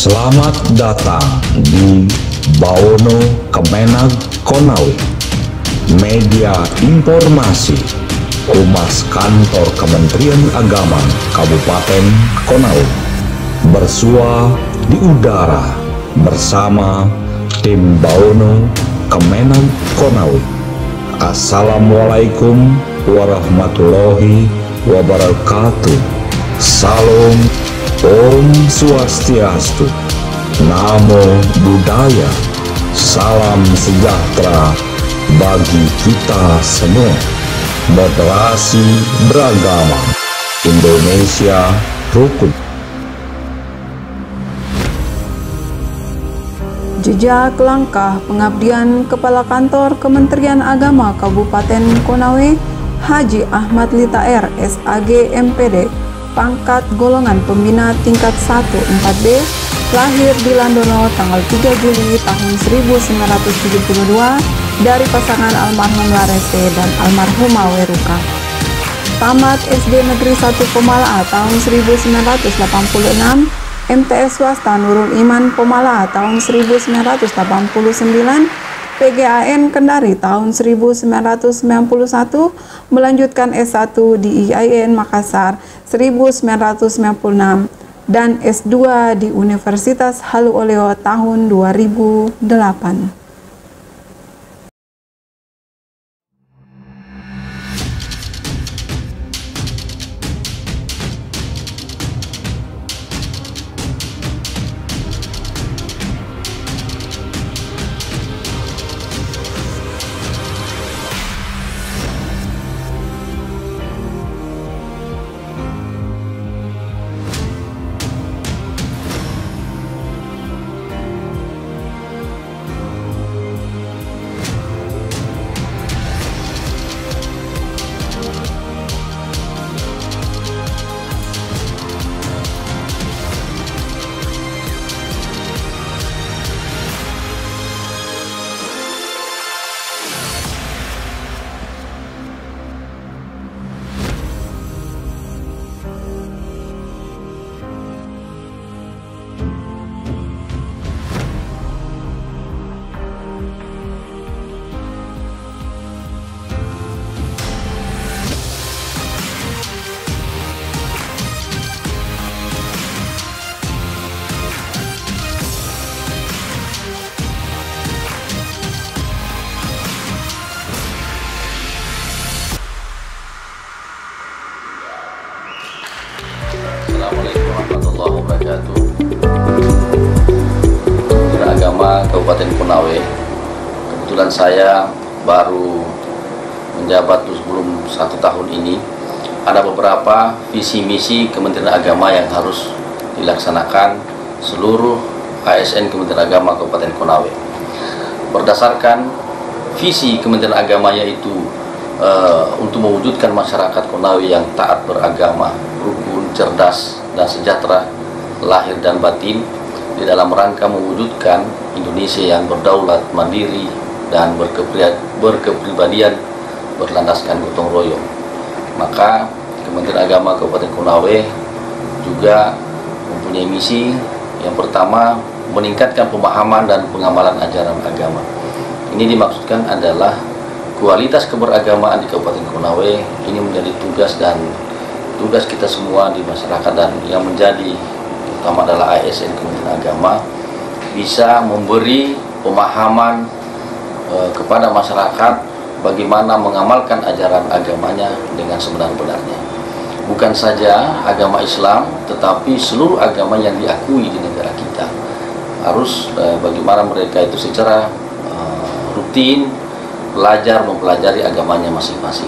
Selamat datang di Bawono Kemenag Konawe, media informasi Humas Kantor Kementerian Agama Kabupaten Konawe, bersua di udara bersama tim Bawono Kemenag Konawe. Assalamualaikum warahmatullahi wabarakatuh. Salam, Om Swastiastu, Namo Buddhaya, salam sejahtera bagi kita semua. Moderasi beragama, Indonesia rukun. Jejak langkah pengabdian Kepala Kantor Kementerian Agama Kabupaten Konawe, Haji Ahmad Lita R. SAG MPD, pangkat golongan pembina tingkat 1 4B, lahir di Landono tanggal 3 Juli tahun 1972 dari pasangan almarhum Larese dan almarhumah Weruka. Tamat SD Negeri 1 Pomala tahun 1986, MTS swasta Nurul Iman Pomala tahun 1989, PGAN Kendari tahun 1991, melanjutkan S1 di IAIN Makassar 1996, dan S2 di Universitas Halu Oleo tahun 2008. Assalamualaikum warahmatullahi wabarakatuh. Kementerian Agama Kabupaten Konawe, kebetulan saya baru menjabat sebelum 1 tahun ini. Ada beberapa visi misi Kementerian Agama yang harus dilaksanakan seluruh ASN Kementerian Agama Kabupaten Konawe. Berdasarkan visi Kementerian Agama, yaitu untuk mewujudkan masyarakat Konawe yang taat beragama, rukun, cerdas, dan sejahtera lahir dan batin, di dalam rangka mewujudkan Indonesia yang berdaulat, mandiri, dan berkepribadian berlandaskan gotong royong. Maka Kementerian Agama Kabupaten Konawe juga mempunyai misi yang pertama, meningkatkan pemahaman dan pengamalan ajaran agama. Ini dimaksudkan adalah kualitas keberagamaan di Kabupaten Konawe ini menjadi tugas kita semua di masyarakat, dan yang menjadi utama adalah ASN Kementerian Agama bisa memberi pemahaman kepada masyarakat bagaimana mengamalkan ajaran agamanya dengan sebenar-benarnya. Bukan saja agama Islam, tetapi seluruh agama yang diakui di negara kita harus bagaimana mereka itu secara rutin mempelajari agamanya masing-masing.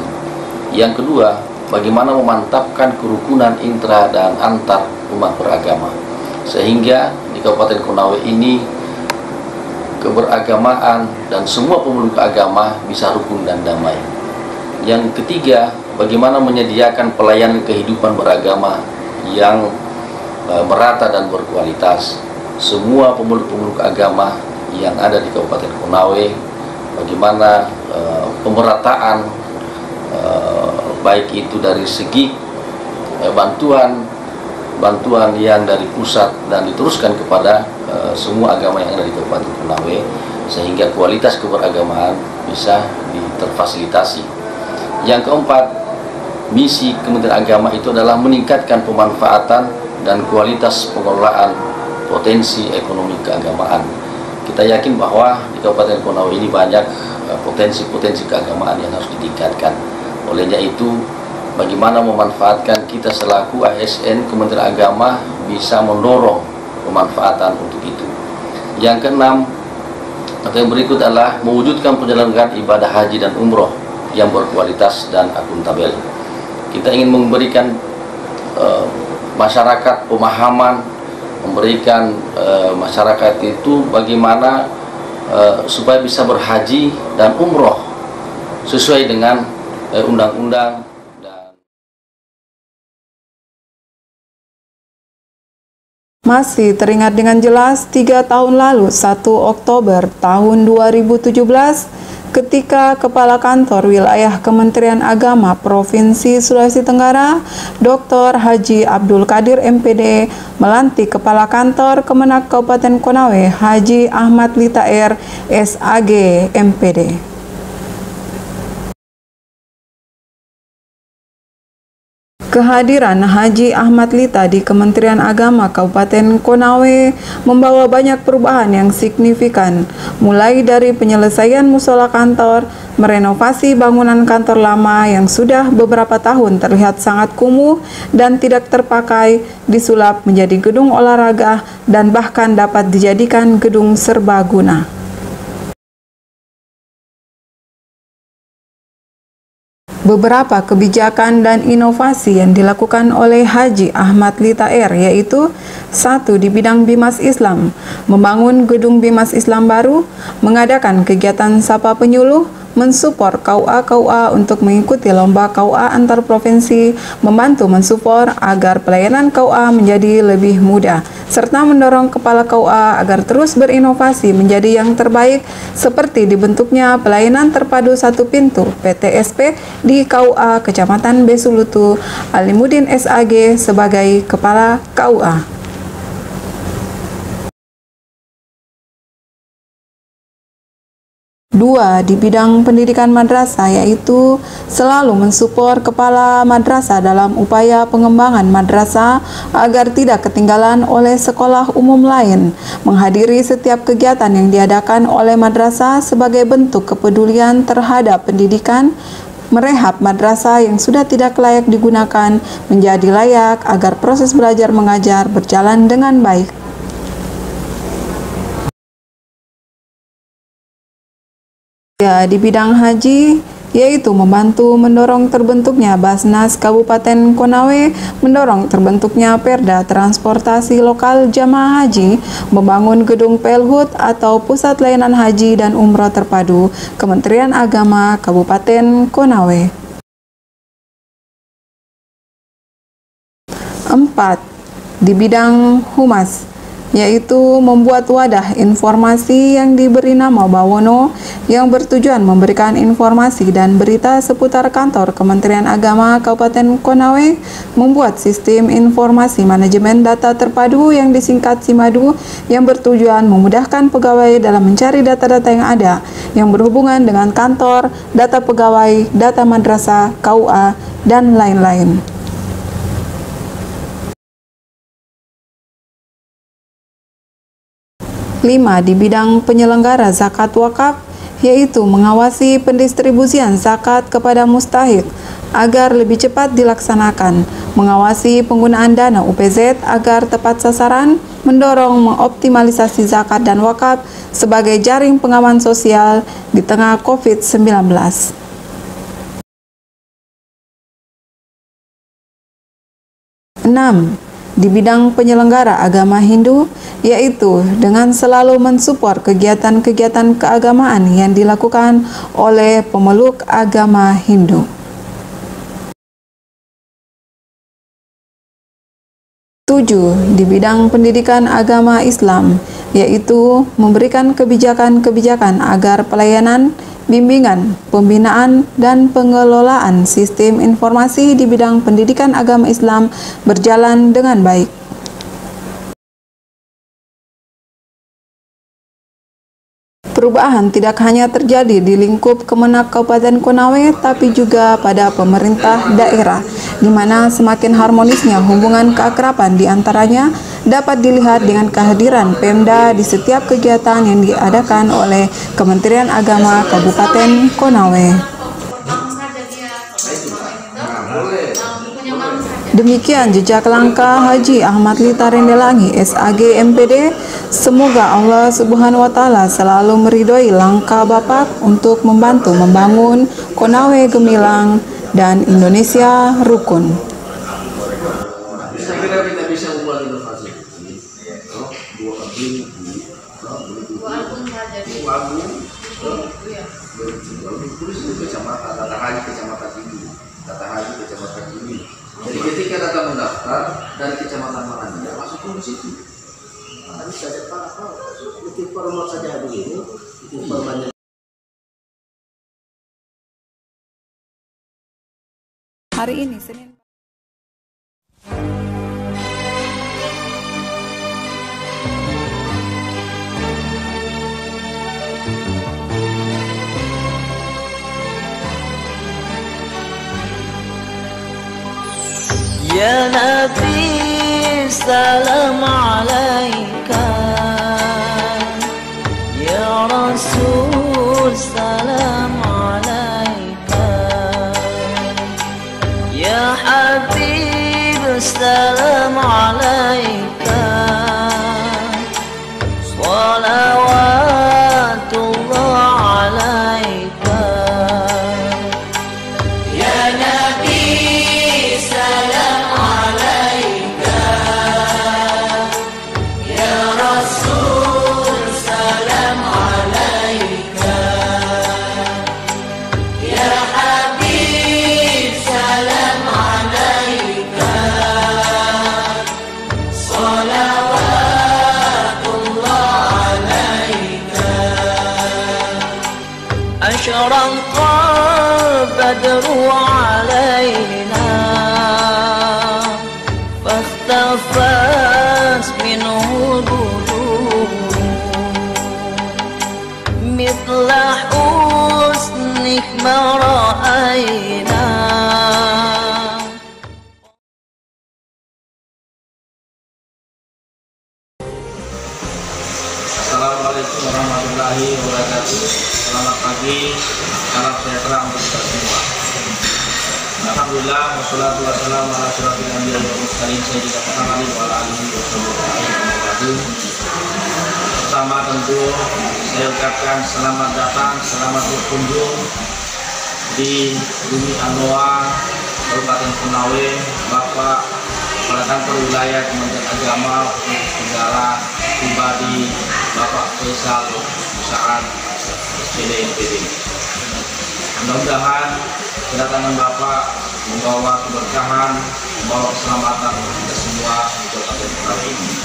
Yang kedua, bagaimana memantapkan kerukunan intra dan antar umat beragama, sehingga di Kabupaten Konawe ini keberagamaan dan semua pemeluk agama bisa rukun dan damai. Yang ketiga, bagaimana menyediakan pelayanan kehidupan beragama yang merata dan berkualitas. Semua pemeluk agama yang ada di Kabupaten Konawe, bagaimana pemerataan baik itu dari segi bantuan bantuan yang dari pusat dan diteruskan kepada semua agama yang ada di Kabupaten Konawe, sehingga kualitas keberagamaan bisa terfasilitasi. Yang keempat, misi Kementerian Agama itu adalah meningkatkan pemanfaatan dan kualitas pengelolaan potensi ekonomi keagamaan. Kita yakin bahwa di Kabupaten Konawe ini banyak potensi-potensi keagamaan yang harus ditingkatkan. Olehnya itu, bagaimana memanfaatkan kita selaku ASN Kementerian Agama bisa mendorong pemanfaatan untuk itu. Yang keenam, atau yang berikut adalah mewujudkan penyelenggaraan ibadah haji dan umroh yang berkualitas dan akuntabel. Kita ingin memberikan masyarakat pemahaman, memberikan masyarakat itu bagaimana supaya bisa berhaji dan umroh sesuai dengan undang-undang. Masih teringat dengan jelas 3 tahun lalu, 1 Oktober tahun 2017, ketika Kepala Kantor Wilayah Kementerian Agama Provinsi Sulawesi Tenggara, Dr. Haji Abdul Qadir MPD, melantik Kepala Kantor Kemenak Kabupaten Konawe, Haji Ahmad Litaer, SAG MPD. Kehadiran Haji Ahmad Lita di Kementerian Agama Kabupaten Konawe membawa banyak perubahan yang signifikan, mulai dari penyelesaian musola kantor, merenovasi bangunan kantor lama yang sudah beberapa tahun terlihat sangat kumuh dan tidak terpakai, disulap menjadi gedung olahraga dan bahkan dapat dijadikan gedung serbaguna. Beberapa kebijakan dan inovasi yang dilakukan oleh Haji Ahmad Litaer yaitu: 1. Di bidang Bimas Islam, membangun gedung Bimas Islam baru, mengadakan kegiatan sapa penyuluh, mensupport KUA untuk mengikuti lomba KUA antar provinsi, membantu mensupport agar pelayanan KUA menjadi lebih mudah, serta mendorong kepala KUA agar terus berinovasi menjadi yang terbaik, seperti dibentuknya pelayanan terpadu satu pintu PTSP di KUA Kecamatan Besulutu, Alimuddin SAG sebagai kepala KUA. 2. Di bidang pendidikan madrasah, yaitu selalu mensupport kepala madrasah dalam upaya pengembangan madrasah agar tidak ketinggalan oleh sekolah umum lain, menghadiri setiap kegiatan yang diadakan oleh madrasah sebagai bentuk kepedulian terhadap pendidikan, merehab madrasah yang sudah tidak layak digunakan menjadi layak agar proses belajar mengajar berjalan dengan baik. Di bidang haji, yaitu membantu mendorong terbentuknya Basnas Kabupaten Konawe, mendorong terbentuknya Perda Transportasi Lokal Jamaah Haji, membangun gedung PLHUT atau Pusat Layanan Haji dan Umroh Terpadu Kementerian Agama Kabupaten Konawe. 4. Di bidang humas, yaitu membuat wadah informasi yang diberi nama Bawono yang bertujuan memberikan informasi dan berita seputar kantor Kementerian Agama Kabupaten Konawe, membuat sistem informasi manajemen data terpadu yang disingkat SIMADU yang bertujuan memudahkan pegawai dalam mencari data-data yang ada yang berhubungan dengan kantor, data pegawai, data madrasah, KUA, dan lain-lain. 5. Di bidang penyelenggara zakat wakaf, yaitu mengawasi pendistribusian zakat kepada mustahik agar lebih cepat dilaksanakan, mengawasi penggunaan dana UPZ agar tepat sasaran, mendorong mengoptimalisasi zakat dan wakaf sebagai jaring pengaman sosial di tengah COVID-19. 6. Di bidang penyelenggara agama Hindu, yaitu dengan selalu mensupport kegiatan-kegiatan keagamaan yang dilakukan oleh pemeluk agama Hindu. 7. Di bidang pendidikan agama Islam, yaitu memberikan kebijakan-kebijakan agar pelayanan bimbingan, pembinaan, dan pengelolaan sistem informasi di bidang pendidikan agama Islam berjalan dengan baik. Perubahan tidak hanya terjadi di lingkup Kemenak Kabupaten Konawe, tapi juga pada pemerintah daerah, di mana semakin harmonisnya hubungan keakraban di antaranya dapat dilihat dengan kehadiran Pemda di setiap kegiatan yang diadakan oleh Kementerian Agama Kabupaten Konawe. Demikian jejak langkah Haji Ahmad Lita Rendelangi, SAG MPD. Semoga Allah Subhanahu wa Ta'ala selalu meridhoi langkah Bapak untuk membantu membangun Konawe gemilang dan Indonesia rukun. Kita bisa membuat inovasi. Kecamatan ini. Jadi ketika datang mendaftar dari kecamatan mana dia masuk ke situ. Nah, bisa cepat itu format saja begini, itu formatnya. Hari ini Senin. Ya Nabi salam alaika, Ya Rasul salam alaika, Ya Habib salam alaika, salawatullah alaika. Ya Nabi salam أشرق البدر علينا فاختفت منه البدور مثل حسنك ما رأينا. Assalamualaikum warahmatullahi wabarakatuh. Selamat pagi, salam sejahtera untuk kita semua. Alhamdulillah, wassalatu wassalamu ala asyrofil anbiya'i wal mursalin sayyidina Muhammadin wa ala alihi wasallam. Pertama tentu saya ucapkan selamat datang, selamat berkunjung di Bumi Anoa, Kabupaten Konawe, Bapak Kepala Kantor Wilayah Kementerian Agama untuk negara pribadi Bapak Faisal Saad SPD MPD. Mudah-mudahan kedatangan Bapak membawa keberkahan, membawa keselamatan untuk kita semua di Kabupaten Konawe ini.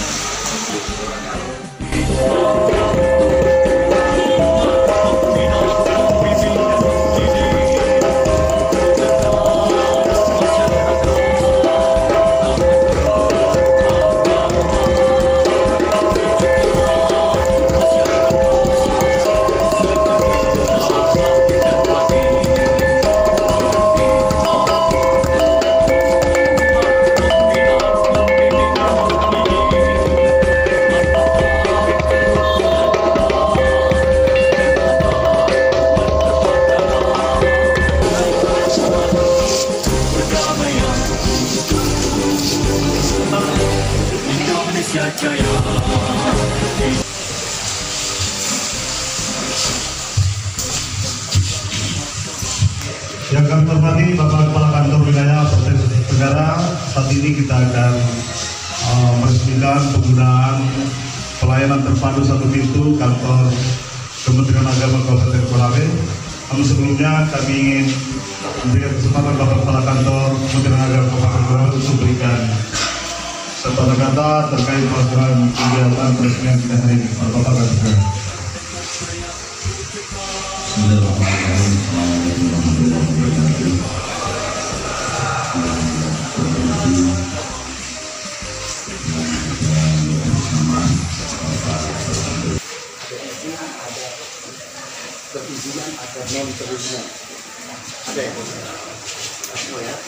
Yang kami hormati Bapak Kepala Kantor Wilayah Provinsi Tenggara, saat ini kita akan meresmikan penggunaan pelayanan terpadu satu pintu kantor Kementerian Agama Kabupaten Konawe. Namun sebelumnya kami ingin memberikan kesempatan Bapak Kepala Kantor Kementerian Agama Kabupaten Konawe untuk memberikan kata terkait pelaksanaan kegiatan peresmian kita hari ini. Bapak Kantor. Bismillahirrahmanirrahim. Assalamualaikum warahmatullahi perizinan atau non perizinan ada ya semua ya.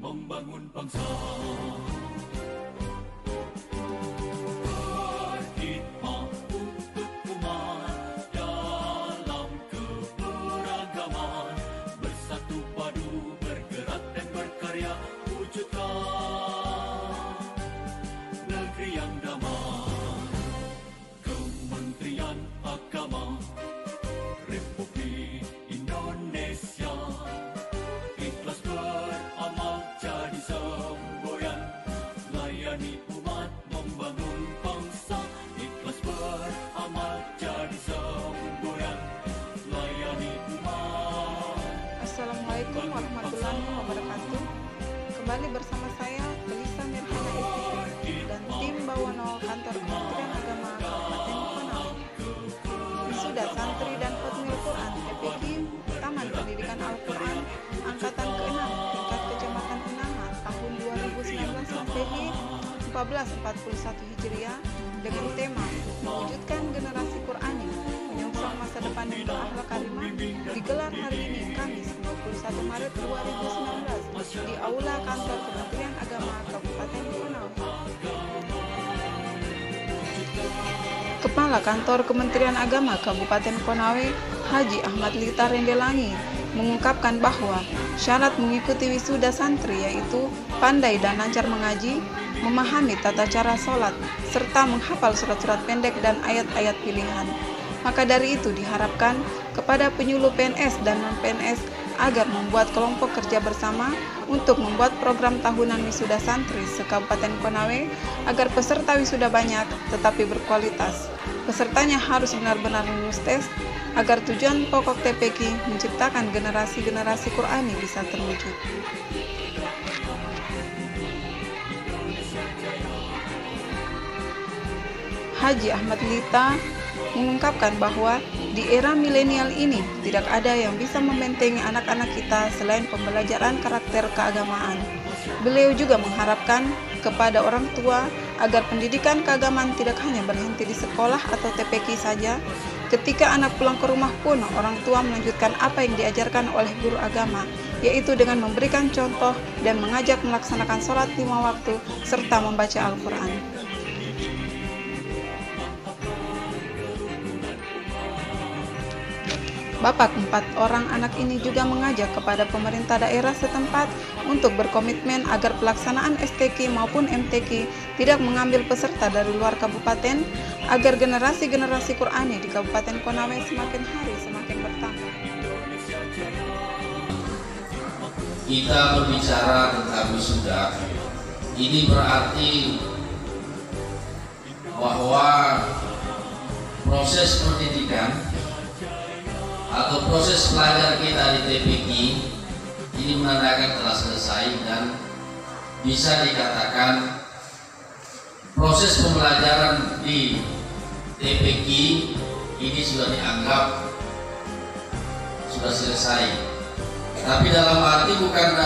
Membangun bangsa, berkhidmat untuk umat dalam keberagaman, bersatu padu bergerak dan berkarya wujudkan negeri yang damai. Kementerian Agama Republik Indonesia ikhlas beramal jadi semboyan, layani umat membangun bangsa. Ikhlas beramal jadi semboyan, layani umat. Assalamualaikum warahmatullahi wabarakatuh. Kembali bersama saya Felisa Mirhana STP dan tim Bawono Kantor Kementerian Agama Kabupaten Konawe. Wisuda Santri dan Khatmil Quran TPQ Taman Pendidikan Al-Quran Angkatan ke-6 tingkat Kecamatan Unaha tahun 2019 Masehi 1441 Hijriah dengan tema mewujudkan generasi Qurani menyongsong masa depan yang berakhlak karimah digelar hari ini Kamis 21 Maret 2019 di Aula Kantor Kementerian Agama Kabupaten Konawe. Kepala Kantor Kementerian Agama Kabupaten Konawe, Haji Ahmad Lita Rendelangi, mengungkapkan bahwa syarat mengikuti wisuda santri yaitu pandai dan lancar mengaji, memahami tata cara sholat, serta menghafal surat-surat pendek dan ayat-ayat pilihan. Maka dari itu diharapkan kepada penyuluh PNS dan non-PNS agar membuat kelompok kerja bersama untuk membuat program tahunan wisuda santri se-Kabupaten Konawe agar peserta wisuda banyak tetapi berkualitas. Pesertanya harus benar-benar lulus tes agar tujuan pokok TPQ menciptakan generasi-generasi Qurani bisa terwujud. Haji Ahmad Lita mengungkapkan bahwa di era milenial ini tidak ada yang bisa membentengi anak-anak kita selain pembelajaran karakter keagamaan. Beliau juga mengharapkan kepada orang tua agar pendidikan keagamaan tidak hanya berhenti di sekolah atau TPQ saja. Ketika anak pulang ke rumah pun orang tua melanjutkan apa yang diajarkan oleh guru agama, yaitu dengan memberikan contoh dan mengajak melaksanakan sholat 5 waktu serta membaca Al-Quran. Bapak 4 orang anak ini juga mengajak kepada pemerintah daerah setempat untuk berkomitmen agar pelaksanaan STQ maupun MTQ tidak mengambil peserta dari luar kabupaten agar generasi-generasi Qurani di Kabupaten Konawe semakin hari semakin bertambah. Kita berbicara tentang wisuda, ini berarti bahwa proses pendidikan atau proses belajar kita di TPQ ini menandakan telah selesai dan bisa dikatakan proses pembelajaran di TPQ ini sudah dianggap sudah selesai. Tapi dalam arti bukan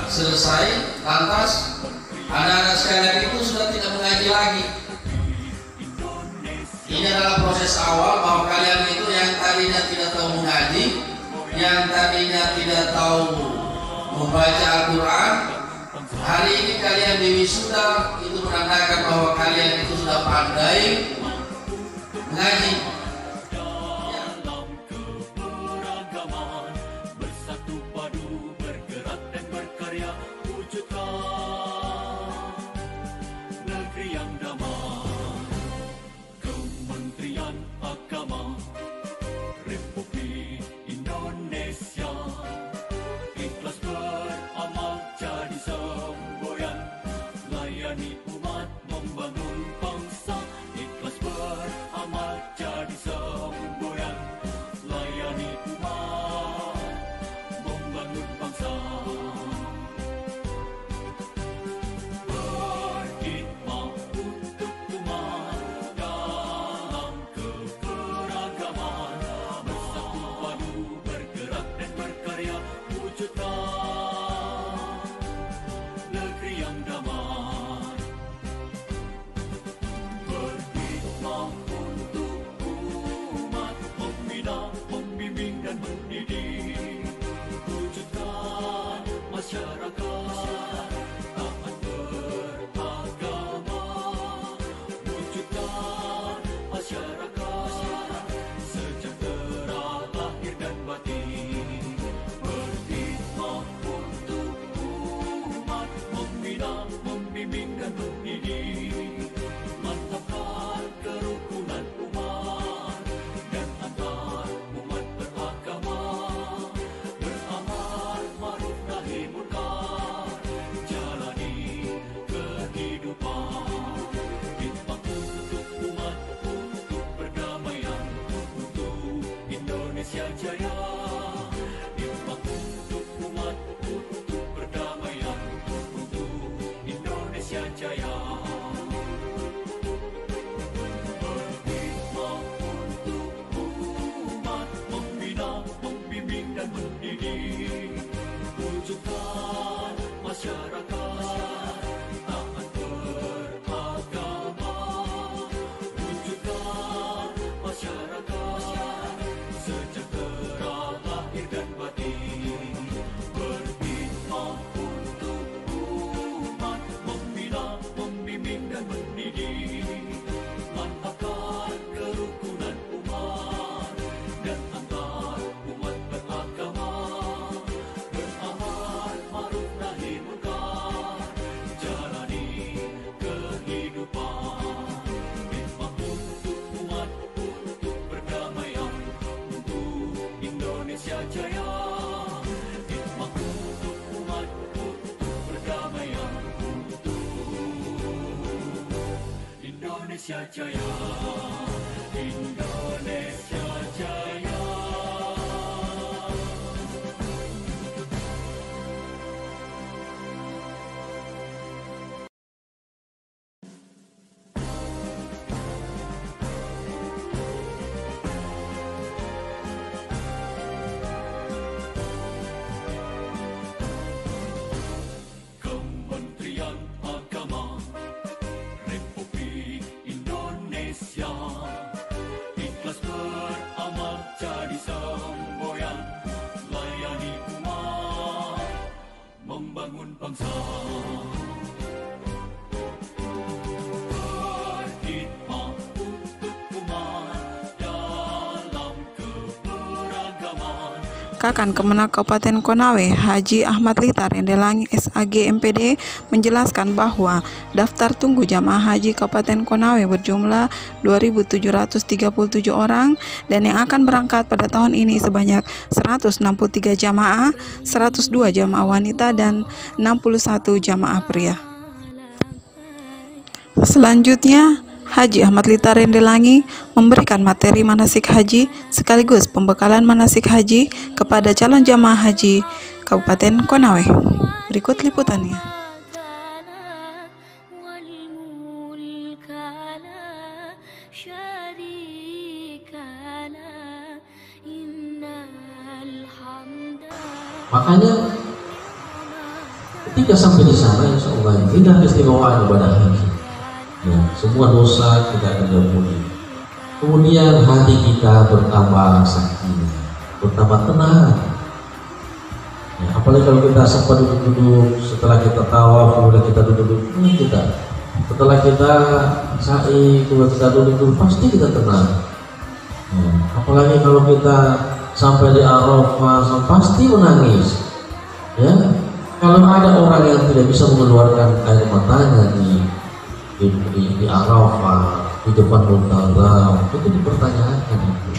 selesai lantas anak-anak sekalian itu sudah tidak mengaji lagi. Ini adalah proses awal bahwa kalian itu yang tadinya tidak tahu mengaji, yang tadinya tidak tahu membaca Al-Quran, hari ini kalian diwisuda, itu menandakan bahwa kalian itu sudah pandai mengaji. Bersatu padu bergerak dan berkarya wujudkan dan antar umat beragama, beramal ma'ruf nahi munkar, jalani kehidupan, khidmat untuk umat, untuk perdamaian, untuk Indonesia jaya. Khidmat untuk umat, untuk perdamaian, untuk Indonesia jaya. Indonesia jaya. Kementerian Agama Republik Indonesia ikhlas beramal jadi semboyan, layani umat, membangun bangsa. Berkhidmat untuk umat dalam keberagaman. Kakan Kemenak Kabupaten Konawe, Haji Ahmad Litar Rendelangi SAG MPD menjelaskan bahwa daftar tunggu jamaah haji Kabupaten Konawe berjumlah 2.737 orang dan yang akan berangkat pada tahun ini sebanyak 163 jamaah, 102 jamaah wanita dan 61 jamaah pria. Selanjutnya, Haji Ahmad Litar Rendelangi memberikan materi manasik haji sekaligus pembekalan manasik haji kepada calon jamaah haji Kabupaten Konawe. Berikut liputannya. Makanya ketika sampai di sana, insya Allah indah keistimewaan ibadah haji. Ya, semua dosa kita akan diampuni. Kemudian hati kita bertambah sakinah, bertambah tenang. Ya, apalagi kalau kita sempat duduk-duduk, setelah kita tawaf, kemudian kita duduk-duduk, setelah kita sa'i, kemudian kita duduk-duduk, pasti kita tenang. Ya, apalagi kalau kita sampai di Arafah, pasti menangis. Ya, kalau ada orang yang tidak bisa mengeluarkan air matanya di Arafah, di depan Muntazam, itu dipertanyakan itu.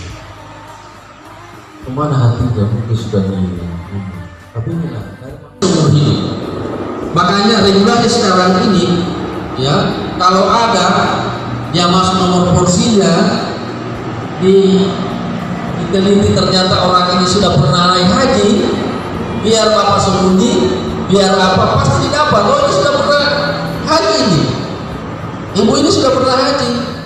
Kemana hatinya? Mungkin sudah tapi ini seumur hidup. Makanya regulasi sekarang ini, ya, kalau ada yang masuk nomor porsinya diteliti ternyata orang ini sudah pernah naik haji, biar bapak sembunyi, biar apa pasti dapat. Oh, ini sudah pernah haji ini. Ibu ini sudah pernah haji.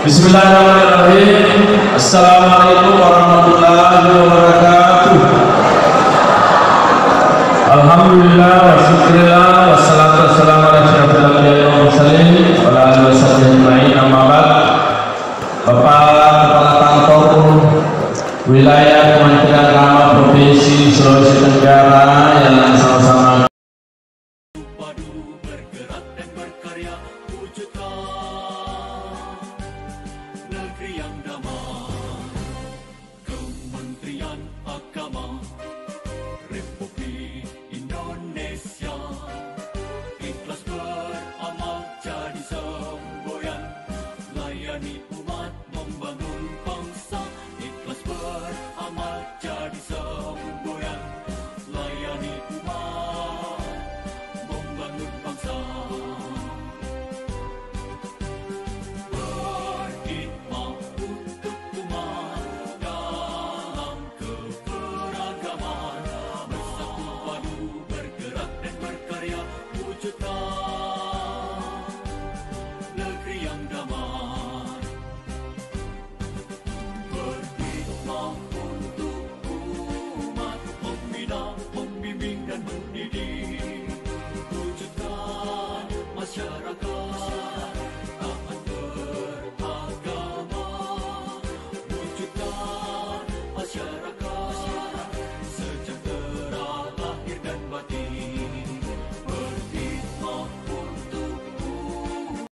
Bismillahirrahmanirrahim. Assalamualaikum warahmatullahi wabarakatuh. Alhamdulillah wa syukurillah wassalatu wassalamu ala asyrofil anbiya'i wal mursalin wa ala alihi washabbihi ajma'in, amma ba'd. Bapak Kepala Kantor Wilayah Kementerian Agama Provinsi Sulawesi Tenggara yang sama-sama padu bergerak dan berkarya wujudkan negeri yang damai. Kementerian Agama Republik Indonesia ikhlas beramal jadi semboyan, layani umat membangun bangsa. Ikhlas beramal jadi semboyan, layani umat membangun bangsa. Berkhidmat untuk umat dalam keberagaman, bersatu padu bergerak dan berkarya wujudkan negeri yang damai. Berkhidmat untuk umat, membina, membimbing dan mendidik, wujudkan masyarakat taat beragama, wujudkan masyarakat sejahtera lahir dan batin. Berkhidmat untuk umat.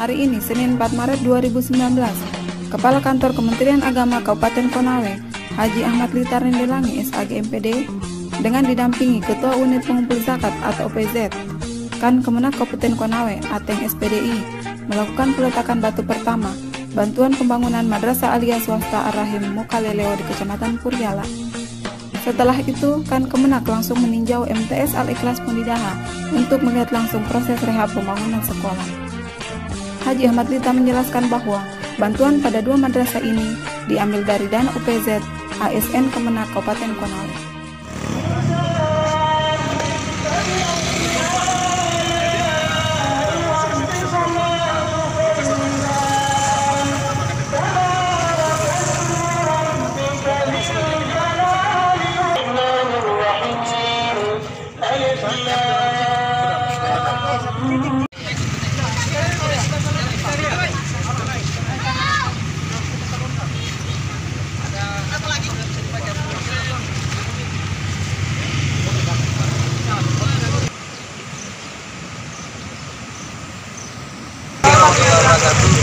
Hari ini, Senin 4 Maret 2019, Kepala Kantor Kementerian Agama Kabupaten Konawe, Haji Ahmad Litar Rendelangi, SAG MPD, dengan didampingi Ketua Unit Pengumpul Zakat atau OPZ, Kan Kemenak Kabupaten Konawe, Ateng SPDI, melakukan peletakan batu pertama, bantuan pembangunan Madrasah Aliyah Swasta Ar-Rahim Mukaleleo di Kecamatan Purjala. Setelah itu, Kan Kemenak langsung meninjau MTS Al-Ikhlas Pondidaha untuk melihat langsung proses rehab pembangunan sekolah. Haji Ahmad Lita menjelaskan bahwa bantuan pada 2 madrasah ini diambil dari dana UPZ ASN Kemenak Kabupaten Konawe.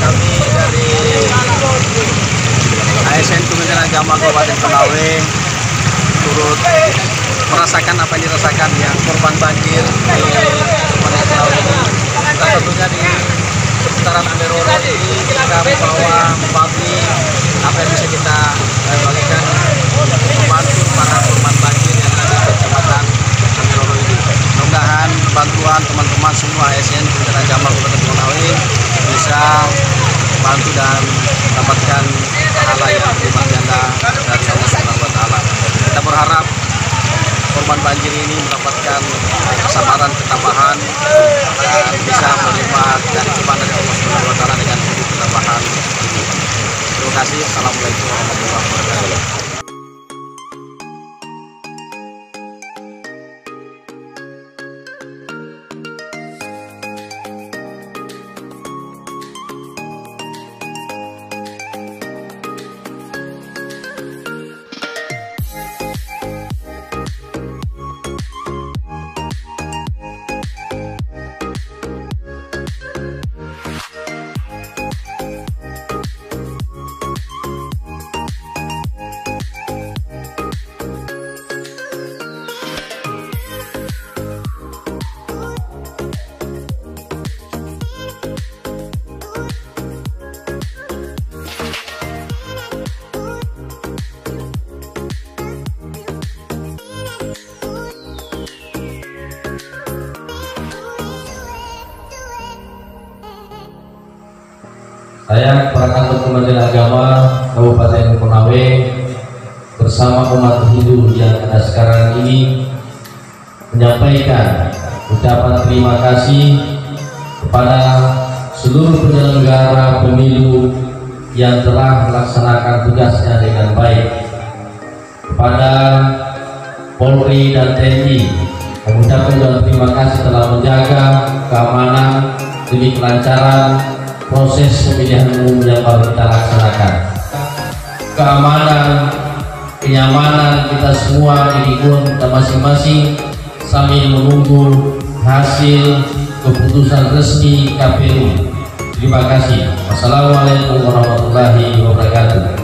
Kami dari ASN Kementerian Agama Kabupaten Konawe turut merasakan apa yang dirasakan yang korban banjir di Kabupaten Konawe ini. Kita tentunya di seputaran Anderoro ini kita membagi apa yang bisa kita bagikan membantu para korban banjir yang ada di Kecamatan Anderoro ini. Mudah-mudahan bantuan teman-teman semua ASN Kementerian Agama Kabupaten Konawe bisa bantu dan mendapatkan pahala yang berlipat ganda dari Allah Subhanahu wa Ta'ala. Kita berharap korban banjir ini mendapatkan kesabaran, ketabahan dan bisa menerima dari cobaan dari Allah Subhanahu wa Ta'ala dengan penuh ketabahan. Terima kasih. Assalamualaikum warahmatullahi wabarakatuh. Saya Kepala Kantor Kementerian Agama Kabupaten Konawe bersama umat Hindu yang ada sekarang ini menyampaikan ucapan terima kasih kepada seluruh penyelenggara pemilu yang telah melaksanakan tugasnya dengan baik, kepada Polri dan TNI mengucapkan terima kasih telah menjaga keamanan demi kelancaran proses pemilihan umum yang baru kita laksanakan. Keamanan, kenyamanan kita semua di lingkungan kita masing-masing sambil menunggu hasil keputusan resmi KPU. Terima kasih. Wassalamualaikum warahmatullahi wabarakatuh.